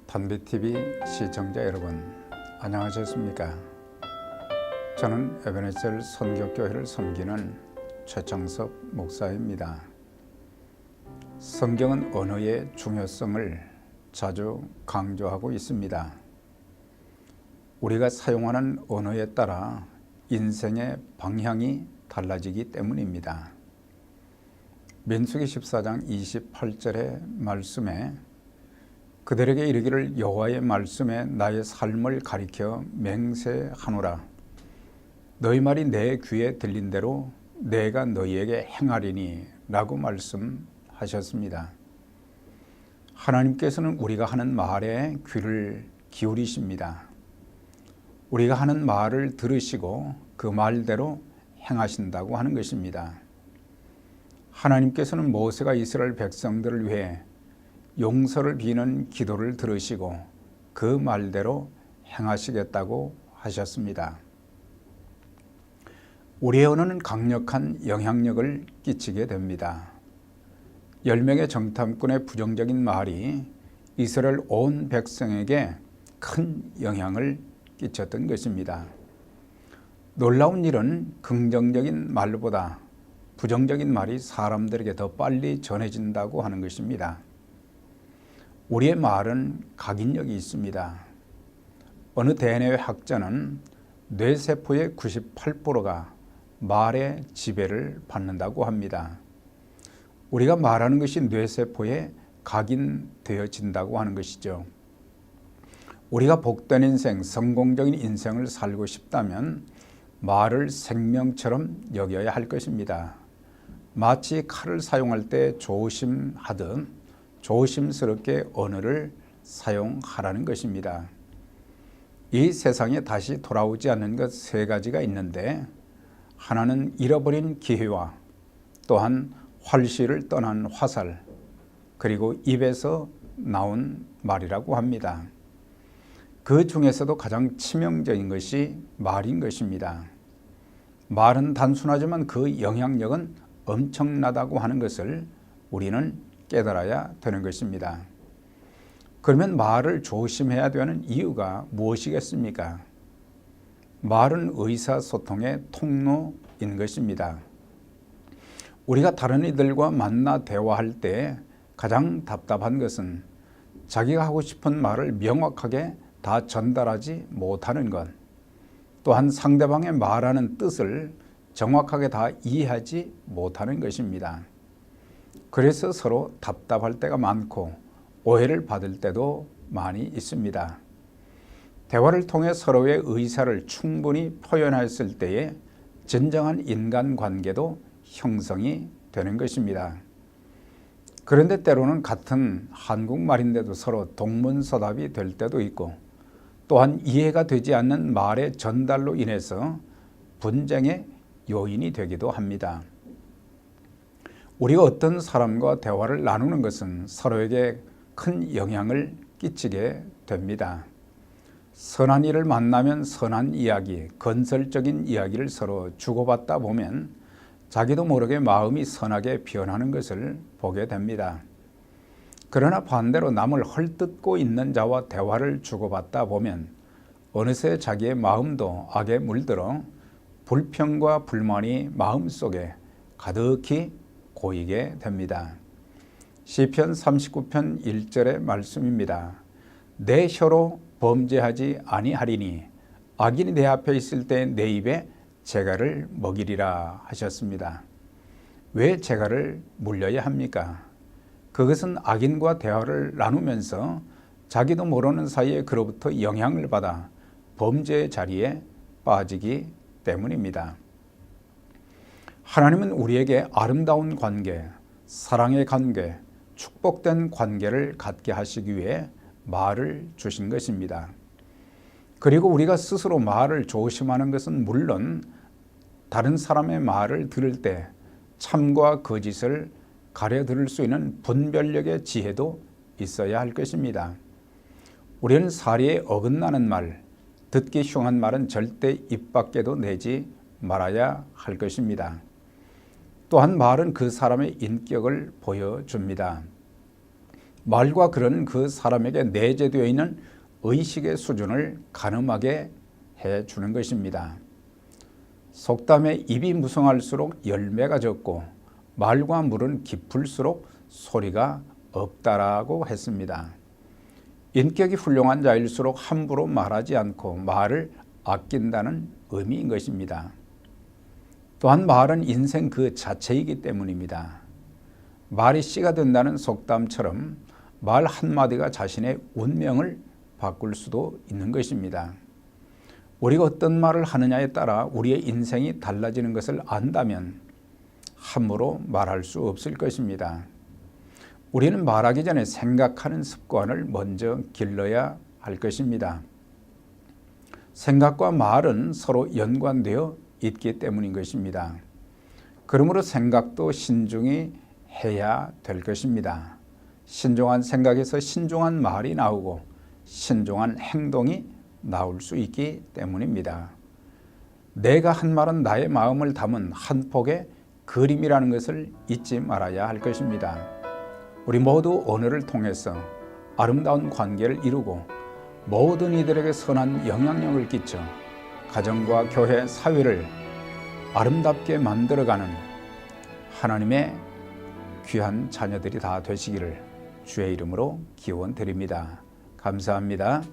단비TV 시청자 여러분, 안녕하셨습니까? 저는 에베네셀 선교교회를 섬기는 최창섭 목사입니다. 성경은 언어의 중요성을 자주 강조하고 있습니다. 우리가 사용하는 언어에 따라 인생의 방향이 달라지기 때문입니다. 민수기 14장 28절의 말씀에 그들에게 이르기를 여호와의 말씀에 나의 삶을 가리켜 맹세하노라. 너희 말이 내 귀에 들린 대로 내가 너희에게 행하리니 라고 말씀하셨습니다. 하나님께서는 우리가 하는 말에 귀를 기울이십니다. 우리가 하는 말을 들으시고 그 말대로 행하신다고 하는 것입니다. 하나님께서는 모세가 이스라엘 백성들을 위해 용서를 비는 기도를 들으시고 그 말대로 행하시겠다고 하셨습니다. 우리의 언어는 강력한 영향력을 끼치게 됩니다. 10명의 정탐꾼의 부정적인 말이 이스라엘 온 백성에게 큰 영향을 끼쳤던 것입니다. 놀라운 일은 긍정적인 말보다 부정적인 말이 사람들에게 더 빨리 전해진다고 하는 것입니다. 우리의 말은 각인력이 있습니다. 어느 대뇌 학자는 뇌세포의 98%가 말의 지배를 받는다고 합니다. 우리가 말하는 것이 뇌세포에 각인되어진다고 하는 것이죠. 우리가 복된 인생, 성공적인 인생을 살고 싶다면 말을 생명처럼 여겨야 할 것입니다. 마치 칼을 사용할 때 조심하듯 조심스럽게 언어를 사용하라는 것입니다. 이 세상에 다시 돌아오지 않는 것 세 가지가 있는데, 하나는 잃어버린 기회와 또한 활시를 떠난 화살, 그리고 입에서 나온 말이라고 합니다. 그 중에서도 가장 치명적인 것이 말인 것입니다. 말은 단순하지만 그 영향력은 엄청나다고 하는 것을 우리는 깨달아야 되는 것입니다. 그러면 말을 조심해야 되는 이유가 무엇이겠습니까? 말은 의사소통의 통로인 것입니다. 우리가 다른 이들과 만나 대화할 때 가장 답답한 것은 자기가 하고 싶은 말을 명확하게 다 전달하지 못하는 것, 또한 상대방의 말하는 뜻을 정확하게 다 이해하지 못하는 것입니다. 그래서 서로 답답할 때가 많고 오해를 받을 때도 많이 있습니다. 대화를 통해 서로의 의사를 충분히 표현했을 때에 진정한 인간관계도 형성이 되는 것입니다. 그런데 때로는 같은 한국말인데도 서로 동문서답이 될 때도 있고, 또한 이해가 되지 않는 말의 전달로 인해서 분쟁의 요인이 되기도 합니다. 우리가 어떤 사람과 대화를 나누는 것은 서로에게 큰 영향을 끼치게 됩니다. 선한 일을 만나면 선한 이야기, 건설적인 이야기를 서로 주고받다 보면 자기도 모르게 마음이 선하게 변하는 것을 보게 됩니다. 그러나 반대로 남을 헐뜯고 있는 자와 대화를 주고받다 보면 어느새 자기의 마음도 악에 물들어 불평과 불만이 마음속에 가득히 고이게 됩니다. 시편 39편 1절의 말씀입니다. 내 혀로 범죄하지 아니하리니 악인이 내 앞에 있을 때 내 입에 재갈을 먹이리라 하셨습니다. 왜 재갈을 물려야 합니까? 그것은 악인과 대화를 나누면서 자기도 모르는 사이에 그로부터 영향을 받아 범죄의 자리에 빠지기 때문입니다. 하나님은 우리에게 아름다운 관계, 사랑의 관계, 축복된 관계를 갖게 하시기 위해 말을 주신 것입니다. 그리고 우리가 스스로 말을 조심하는 것은 물론 다른 사람의 말을 들을 때 참과 거짓을 가려 들을 수 있는 분별력의 지혜도 있어야 할 것입니다. 우리는 사리에 어긋나는 말, 듣기 흉한 말은 절대 입 밖에도 내지 말아야 할 것입니다. 또한 말은 그 사람의 인격을 보여줍니다. 말과 글은 그 사람에게 내재되어 있는 의식의 수준을 가늠하게 해주는 것입니다. 속담에 입이 무성할수록 열매가 적고 말과 물은 깊을수록 소리가 없다라고 했습니다. 인격이 훌륭한 자일수록 함부로 말하지 않고 말을 아낀다는 의미인 것입니다. 또한 말은 인생 그 자체이기 때문입니다. 말이 씨가 된다는 속담처럼 말 한마디가 자신의 운명을 바꿀 수도 있는 것입니다. 우리가 어떤 말을 하느냐에 따라 우리의 인생이 달라지는 것을 안다면 함부로 말할 수 없을 것입니다. 우리는 말하기 전에 생각하는 습관을 먼저 길러야 할 것입니다. 생각과 말은 서로 연관되어 있기 때문인 것입니다. 그러므로 생각도 신중히 해야 될 것입니다. 신중한 생각에서 신중한 말이 나오고 신중한 행동이 나올 수 있기 때문입니다. 내가 한 말은 나의 마음을 담은 한 폭의 그림이라는 것을 잊지 말아야 할 것입니다. 우리 모두 언어를 통해서 아름다운 관계를 이루고 모든 이들에게 선한 영향력을 끼쳐 가정과 교회, 사회를 아름답게 만들어가는 하나님의 귀한 자녀들이 다 되시기를 주의 이름으로 기원드립니다. 감사합니다.